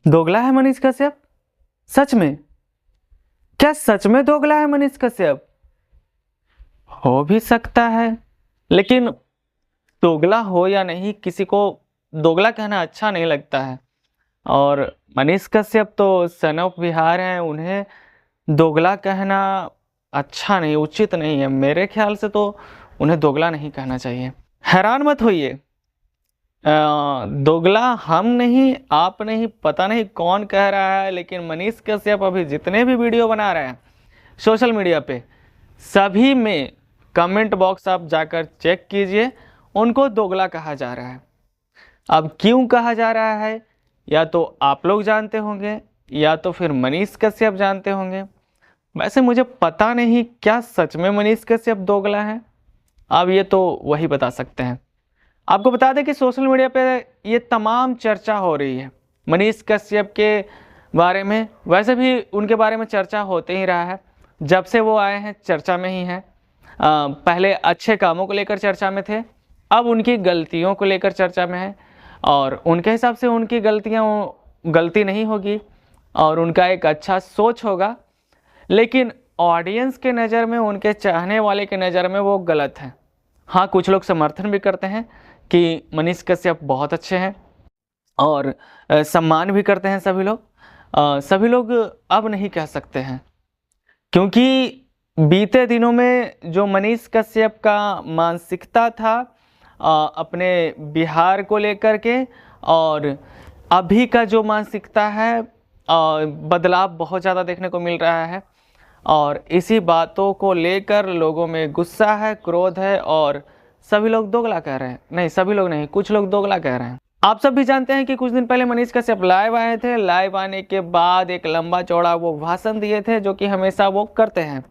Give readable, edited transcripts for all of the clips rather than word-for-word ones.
दोगला है मनीष कश्यप? सच में? क्या सच में दोगला है मनीष कश्यप? हो भी सकता है, लेकिन दोगला हो या नहीं, किसी को दोगला कहना अच्छा नहीं लगता है। और मनीष कश्यप तो सन ऑफ बिहार हैं, उन्हें दोगला कहना अच्छा नहीं, उचित नहीं है। मेरे ख्याल से तो उन्हें दोगला नहीं कहना चाहिए। हैरान मत होइए, दोगला हम नहीं, आप नहीं, पता नहीं कौन कह रहा है, लेकिन मनीष कश्यप अभी जितने भी वीडियो बना रहे हैं सोशल मीडिया पे, सभी में कमेंट बॉक्स आप जाकर चेक कीजिए, उनको दोगला कहा जा रहा है। अब क्यों कहा जा रहा है, या तो आप लोग जानते होंगे या तो फिर मनीष कश्यप जानते होंगे। वैसे मुझे पता नहीं क्या सच में मनीष कश्यप दोगला है, अब ये तो वही बता सकते हैं। आपको बता दें कि सोशल मीडिया पे ये तमाम चर्चा हो रही है मनीष कश्यप के बारे में। वैसे भी उनके बारे में चर्चा होते ही रहा है, जब से वो आए हैं चर्चा में ही है। पहले अच्छे कामों को लेकर चर्चा में थे, अब उनकी गलतियों को लेकर चर्चा में है, और उनके हिसाब से उनकी गलती नहीं होगी और उनका एक अच्छा सोच होगा, लेकिन ऑडियंस के नज़र में, उनके चाहने वाले के नज़र में वो गलत है। हाँ, कुछ लोग समर्थन भी करते हैं कि मनीष कश्यप बहुत अच्छे हैं और सम्मान भी करते हैं सभी लोग अब नहीं कह सकते हैं, क्योंकि बीते दिनों में जो मनीष कश्यप का मानसिकता था अपने बिहार को लेकर के, और अभी का जो मानसिकता है, बदलाव बहुत ज़्यादा देखने को मिल रहा है, और इसी बातों को लेकर लोगों में गुस्सा है, क्रोध है, और सभी लोग दोगला कह रहे हैं। नहीं, सभी लोग नहीं, कुछ लोग दोगला कह रहे हैं। आप सब भी जानते हैं कि कुछ दिन पहले मनीष कश्यप लाइव आए थे। लाइव आने के बाद एक लंबा चौड़ा वो भाषण दिए थे, जो कि हमेशा वो करते हैं,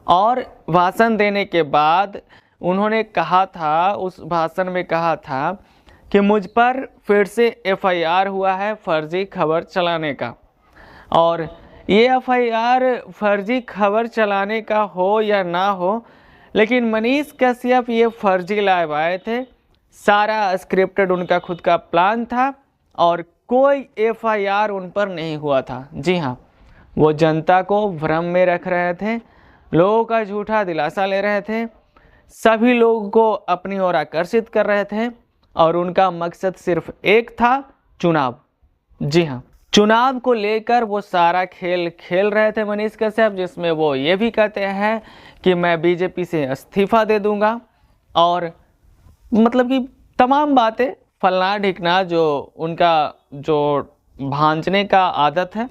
और भाषण देने के बाद उन्होंने कहा था, उस भाषण में कहा था कि मुझ पर फिर से FIR हुआ है फर्जी खबर चलाने का, और ये FIR फर्जी खबर चलाने का हो या ना हो, लेकिन मनीष कश्यप ये फर्जी लाइव आए थे। सारा स्क्रिप्टेड उनका खुद का प्लान था और कोई FIR उन पर नहीं हुआ था। जी हाँ, वो जनता को भ्रम में रख रहे थे, लोगों का झूठा दिलासा ले रहे थे, सभी लोगों को अपनी ओर आकर्षित कर रहे थे, और उनका मकसद सिर्फ एक था, चुनाव। जी हाँ, चुनाव को लेकर वो सारा खेल खेल रहे थे मनीष कश्यप, जिसमें वो ये भी कहते हैं कि मैं BJP से इस्तीफा दे दूंगा, और मतलब कि तमाम बातें फलना ढिकना, जो उनका जो भांजने का आदत है,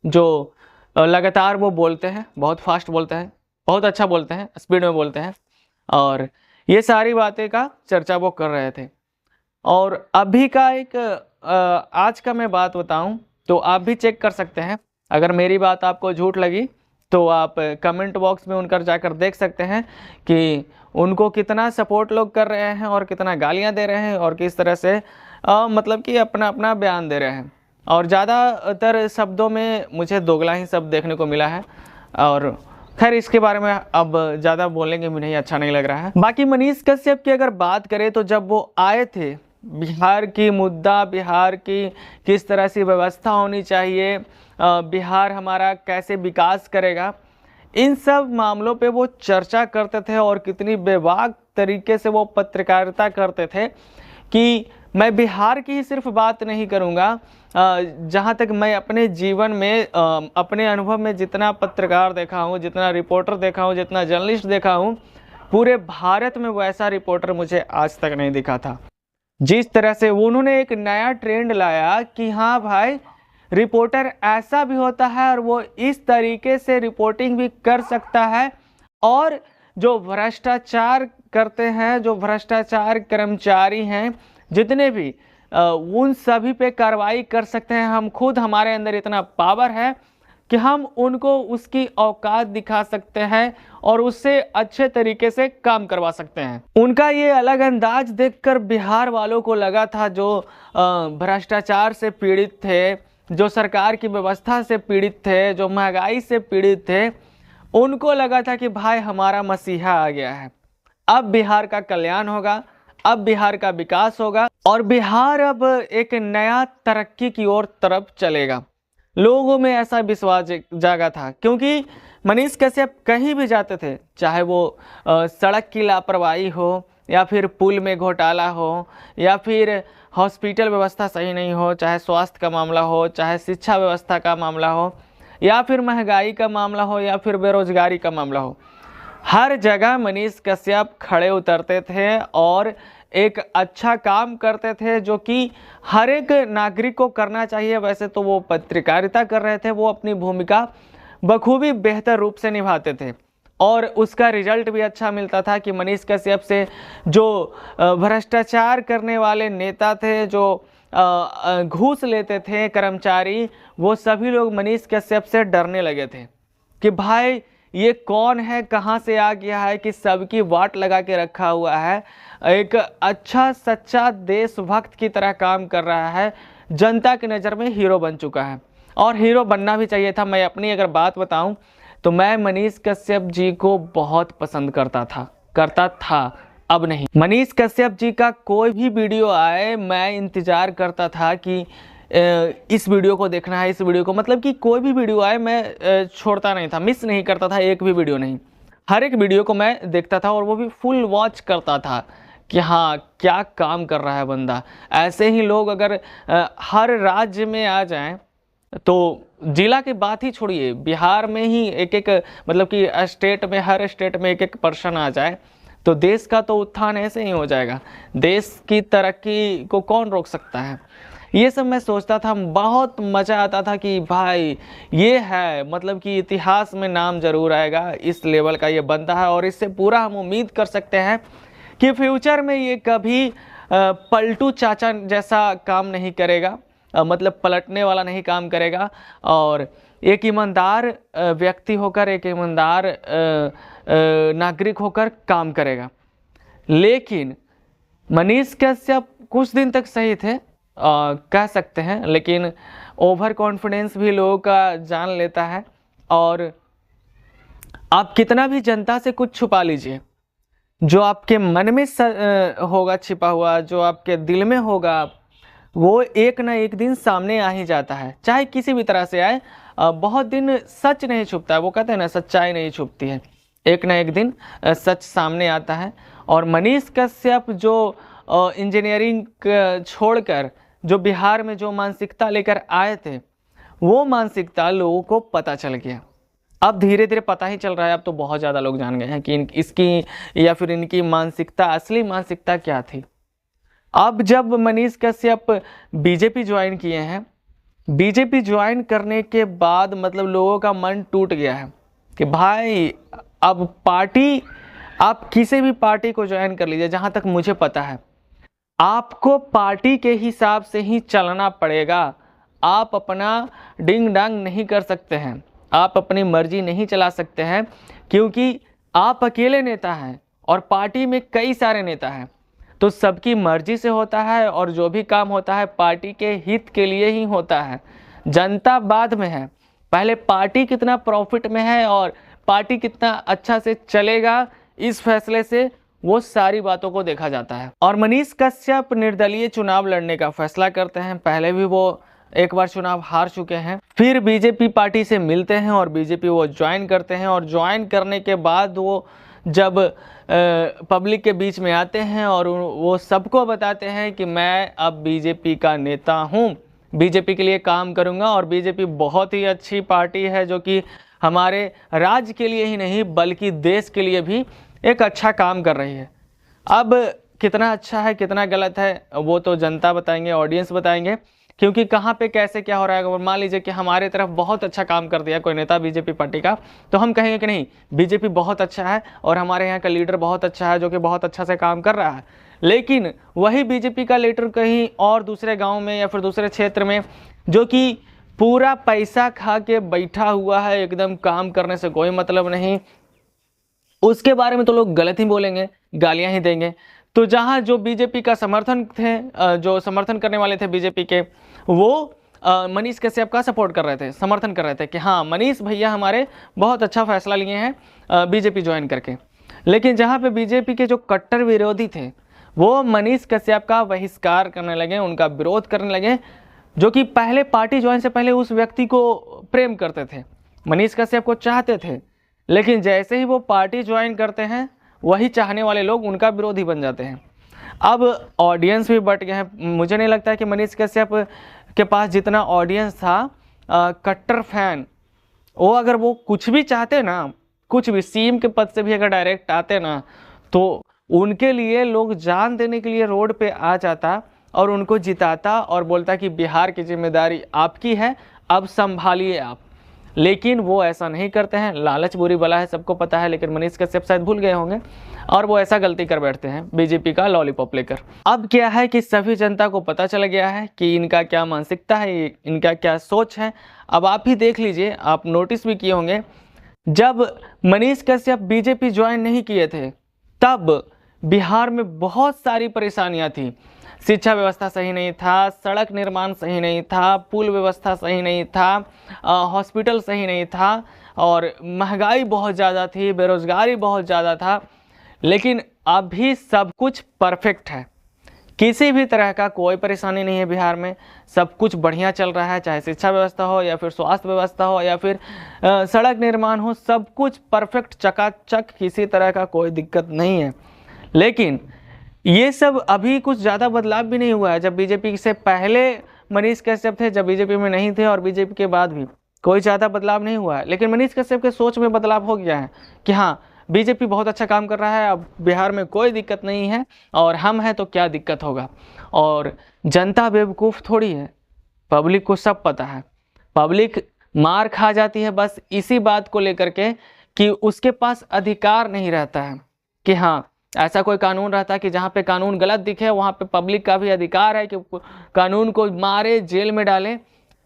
जो लगातार वो बोलते हैं, बहुत फास्ट बोलते हैं, बहुत अच्छा बोलते हैं, स्पीड में बोलते हैं, और ये सारी बातें का चर्चा वो कर रहे थे। और अभी का एक आज का मैं बात बताऊं तो आप भी चेक कर सकते हैं। अगर मेरी बात आपको झूठ लगी तो आप कमेंट बॉक्स में उनकर जाकर देख सकते हैं कि उनको कितना सपोर्ट लोग कर रहे हैं और कितना गालियां दे रहे हैं, और किस तरह से मतलब कि अपना अपना बयान दे रहे हैं। और ज़्यादातर शब्दों में मुझे दोगला ही शब्द देखने को मिला है, और खैर इसके बारे में अब ज़्यादा बोलने के मुझे अच्छा नहीं लग रहा है। बाकी मनीष कश्यप की अगर बात करें तो जब वो आए थे, बिहार की मुद्दा, बिहार की किस तरह से व्यवस्था होनी चाहिए, बिहार हमारा कैसे विकास करेगा, इन सब मामलों पे वो चर्चा करते थे, और कितनी बेबाक तरीके से वो पत्रकारिता करते थे कि मैं बिहार की ही सिर्फ बात नहीं करूँगा। जहाँ तक मैं अपने जीवन में, अपने अनुभव में जितना पत्रकार देखा हूँ, जितना रिपोर्टर देखा हूँ, जितना जर्नलिस्ट देखा हूँ, पूरे भारत में वैसा रिपोर्टर मुझे आज तक नहीं दिखा था। जिस तरह से उन्होंने एक नया ट्रेंड लाया कि हाँ भाई, रिपोर्टर ऐसा भी होता है और वो इस तरीके से रिपोर्टिंग भी कर सकता है, और जो भ्रष्टाचार करते हैं, जो भ्रष्टाचार कर्मचारी हैं जितने भी, उन सभी पे कार्रवाई कर सकते हैं हम खुद। हमारे अंदर इतना पावर है कि हम उनको उसकी औकात दिखा सकते हैं और उससे अच्छे तरीके से काम करवा सकते हैं। उनका ये अलग अंदाज देखकर बिहार वालों को लगा था, जो भ्रष्टाचार से पीड़ित थे, जो सरकार की व्यवस्था से पीड़ित थे, जो महंगाई से पीड़ित थे, उनको लगा था कि भाई हमारा मसीहा आ गया है, अब बिहार का कल्याण होगा, अब बिहार का विकास होगा और बिहार अब एक नया तरक्की की ओर तरफ चलेगा। लोगों में ऐसा विश्वास जागा था, क्योंकि मनीष कश्यप कहीं भी जाते थे, चाहे वो सड़क की लापरवाही हो, या फिर पुल में घोटाला हो, या फिर हॉस्पिटल व्यवस्था सही नहीं हो, चाहे स्वास्थ्य का मामला हो, चाहे शिक्षा व्यवस्था का मामला हो, या फिर महंगाई का मामला हो, या फिर बेरोजगारी का मामला हो, हर जगह मनीष कश्यप खड़े उतरते थे और एक अच्छा काम करते थे, जो कि हर एक नागरिक को करना चाहिए। वैसे तो वो पत्रकारिता कर रहे थे, वो अपनी भूमिका बखूबी बेहतर रूप से निभाते थे और उसका रिजल्ट भी अच्छा मिलता था कि मनीष कश्यप से जो भ्रष्टाचार करने वाले नेता थे, जो घूस लेते थे कर्मचारी, वो सभी लोग मनीष कश्यप से डरने लगे थे कि भाई ये कौन है, कहाँ से आ गया है कि सबकी वाट लगा के रखा हुआ है, एक अच्छा सच्चा देशभक्त की तरह काम कर रहा है, जनता की नज़र में हीरो बन चुका है और हीरो बनना भी चाहिए था। मैं अपनी अगर बात बताऊं तो मैं मनीष कश्यप जी को बहुत पसंद करता था, अब नहीं। मनीष कश्यप जी का कोई भी वीडियो आए, मैं इंतज़ार करता था कि इस वीडियो को देखना है, इस वीडियो को, मतलब कि कोई भी वीडियो आए मैं छोड़ता नहीं था, मिस नहीं करता था, एक भी वीडियो नहीं, हर एक वीडियो को मैं देखता था और वो भी फुल वॉच करता था कि हाँ क्या काम कर रहा है बंदा। ऐसे ही लोग अगर हर राज्य में आ जाएं, तो जिला की बात ही छोड़िए, बिहार में ही एक एक मतलब कि स्टेट में, हर स्टेट में एक एक पर्सन आ जाए, तो देश का तो उत्थान ऐसे ही हो जाएगा। देश की तरक्की को कौन रोक सकता है। ये सब मैं सोचता था, बहुत मज़ा आता था कि भाई ये है, मतलब कि इतिहास में नाम जरूर आएगा, इस लेवल का ये बंदा है और इससे पूरा हम उम्मीद कर सकते हैं कि फ्यूचर में ये कभी पलटू चाचा जैसा काम नहीं करेगा, मतलब पलटने वाला नहीं काम करेगा और एक ईमानदार व्यक्ति होकर, एक ईमानदार नागरिक होकर काम करेगा। लेकिन मनीष कश्यप कुछ दिन तक सही थे, कह सकते हैं, लेकिन ओवर कॉन्फिडेंस भी लोगों का जान लेता है और आप कितना भी जनता से कुछ छुपा लीजिए, जो आपके मन में होगा छिपा हुआ, जो आपके दिल में होगा, वो एक ना एक दिन सामने आ ही जाता है, चाहे किसी भी तरह से आए। बहुत दिन सच नहीं छुपता है, वो कहते हैं ना सच्चाई नहीं छुपती है, एक ना एक दिन सच सामने आता है। और मनीष कश्यप जो इंजीनियरिंग छोड़कर जो बिहार में जो मानसिकता लेकर आए थे, वो मानसिकता लोगों को पता चल गया। अब धीरे धीरे पता ही चल रहा है, अब तो बहुत ज़्यादा लोग जान गए हैं कि इसकी या फिर इनकी मानसिकता, असली मानसिकता क्या थी। अब जब मनीष कश्यप बीजेपी ज्वाइन किए हैं, बीजेपी ज्वाइन करने के बाद मतलब लोगों का मन टूट गया है कि भाई अब पार्टी, आप किसी भी पार्टी को ज्वाइन कर लीजिए, जहाँ तक मुझे पता है आपको पार्टी के हिसाब से ही चलना पड़ेगा। आप अपना डिंग डांग नहीं कर सकते हैं, आप अपनी मर्जी नहीं चला सकते हैं, क्योंकि आप अकेले नेता हैं और पार्टी में कई सारे नेता हैं, तो सबकी मर्जी से होता है और जो भी काम होता है पार्टी के हित के लिए ही होता है। जनता बाद में है, पहले पार्टी कितना प्रॉफिट में है और पार्टी कितना अच्छा से चलेगा, इस फैसले से वो सारी बातों को देखा जाता है। और मनीष कश्यप निर्दलीय चुनाव लड़ने का फैसला करते हैं। पहले भी वो एक बार चुनाव हार चुके हैं, फिर बीजेपी पार्टी से मिलते हैं और बीजेपी वो ज्वाइन करते हैं। और ज्वाइन करने के बाद वो जब पब्लिक के बीच में आते हैं और वो सबको बताते हैं कि मैं अब बीजेपी का नेता हूँ, बीजेपी के लिए काम करूँगा और बीजेपी बहुत ही अच्छी पार्टी है, जो कि हमारे राज्य के लिए ही नहीं बल्कि देश के लिए भी एक अच्छा काम कर रही है। अब कितना अच्छा है कितना गलत है वो तो जनता बताएंगे, ऑडियंस बताएंगे, क्योंकि कहाँ पे कैसे क्या हो रहा है। अगर मान लीजिए कि हमारे तरफ बहुत अच्छा काम कर दिया कोई नेता बीजेपी पार्टी का, तो हम कहेंगे कि नहीं बीजेपी बहुत अच्छा है और हमारे यहाँ का लीडर बहुत अच्छा है जो कि बहुत अच्छा से काम कर रहा है। लेकिन वही बीजेपी का लीडर कहीं और दूसरे गाँव में या फिर दूसरे क्षेत्र में जो कि पूरा पैसा खा के बैठा हुआ है, एकदम काम करने से कोई मतलब नहीं, उसके बारे में तो लोग गलत ही बोलेंगे, गालियां ही देंगे। तो जहां जो बीजेपी का समर्थन थे, जो समर्थन करने वाले थे बीजेपी के, वो मनीष कश्यप का सपोर्ट कर रहे थे, समर्थन कर रहे थे कि हाँ मनीष भैया हमारे बहुत अच्छा फैसला लिए हैं बीजेपी ज्वाइन करके। लेकिन जहां पे बीजेपी के जो कट्टर विरोधी थे वो मनीष कश्यप का बहिष्कार करने लगे, उनका विरोध करने लगे, जो कि पहले पार्टी ज्वाइन से पहले उस व्यक्ति को प्रेम करते थे, मनीष कश्यप को चाहते थे। लेकिन जैसे ही वो पार्टी ज्वाइन करते हैं, वही चाहने वाले लोग उनका विरोधी बन जाते हैं। अब ऑडियंस भी बढ़ गए हैं। मुझे नहीं लगता है कि मनीष कश्यप के पास जितना ऑडियंस था कट्टर फैन, वो अगर वो कुछ भी चाहते ना, कुछ भी सीएम के पद से भी अगर डायरेक्ट आते ना, तो उनके लिए लोग जान देने के लिए रोड पे आ जाता और उनको जिताता और बोलता कि बिहार की जिम्मेदारी आपकी है, अब संभालिए आप। लेकिन वो ऐसा नहीं करते हैं। लालच बुरी बला है, सबको पता है, लेकिन मनीष कश्यप शायद भूल गए होंगे और वो ऐसा गलती कर बैठते हैं बीजेपी का लॉलीपॉप लेकर। अब क्या है कि सभी जनता को पता चल गया है कि इनका क्या मानसिकता है, इनका क्या सोच है। अब आप ही देख लीजिए, आप नोटिस भी किए होंगे, जब मनीष कश्यप बीजेपी ज्वाइन नहीं किए थे तब बिहार में बहुत सारी परेशानियां थी। शिक्षा व्यवस्था सही नहीं था, सड़क निर्माण सही नहीं था, पुल व्यवस्था सही नहीं था, हॉस्पिटल सही नहीं था, और महंगाई बहुत ज़्यादा थी, बेरोजगारी बहुत ज़्यादा था। लेकिन अभी सब कुछ परफेक्ट है, किसी भी तरह का कोई परेशानी नहीं है बिहार में, सब कुछ बढ़िया चल रहा है, चाहे शिक्षा व्यवस्था हो या फिर स्वास्थ्य व्यवस्था हो या फिर सड़क निर्माण हो, सब कुछ परफेक्ट चकाचक, किसी तरह का कोई दिक्कत नहीं है। लेकिन ये सब अभी कुछ ज़्यादा बदलाव भी नहीं हुआ है। जब बीजेपी से पहले मनीष कश्यप थे, जब बीजेपी में नहीं थे, और बीजेपी के बाद भी कोई ज़्यादा बदलाव नहीं हुआ है। लेकिन मनीष कश्यप के सोच में बदलाव हो गया है कि हाँ, बीजेपी बहुत अच्छा काम कर रहा है, अब बिहार में कोई दिक्कत नहीं है और हम हैं तो क्या दिक्कत होगा। और जनता बेवकूफ़ थोड़ी है, पब्लिक को सब पता है। पब्लिक मार खा जाती है बस इसी बात को लेकर के कि उसके पास अधिकार नहीं रहता है कि हाँ, ऐसा कोई कानून रहता है कि जहाँ पे कानून गलत दिखे वहाँ पे पब्लिक का भी अधिकार है कि कानून को मारे, जेल में डाले।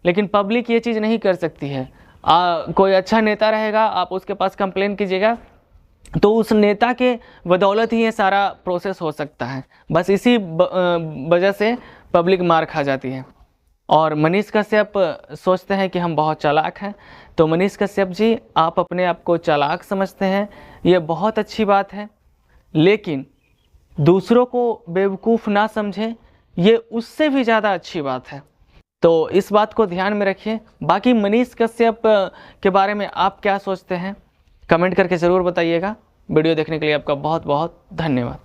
लेकिन पब्लिक ये चीज़ नहीं कर सकती है। कोई अच्छा नेता रहेगा, आप उसके पास कंप्लेन कीजिएगा तो उस नेता के बदौलत ही ये सारा प्रोसेस हो सकता है। बस इसी वजह से पब्लिक मार खा जाती है। और मनीष कश्यप सोचते हैं कि हम बहुत चालाक हैं। तो मनीष कश्यप जी, आप अपने आप को चालाक समझते हैं, ये बहुत अच्छी बात है, लेकिन दूसरों को बेवकूफ़ ना समझें, ये उससे भी ज़्यादा अच्छी बात है। तो इस बात को ध्यान में रखिए। बाकी मनीष कश्यप के बारे में आप क्या सोचते हैं, कमेंट करके ज़रूर बताइएगा। वीडियो देखने के लिए आपका बहुत बहुत धन्यवाद।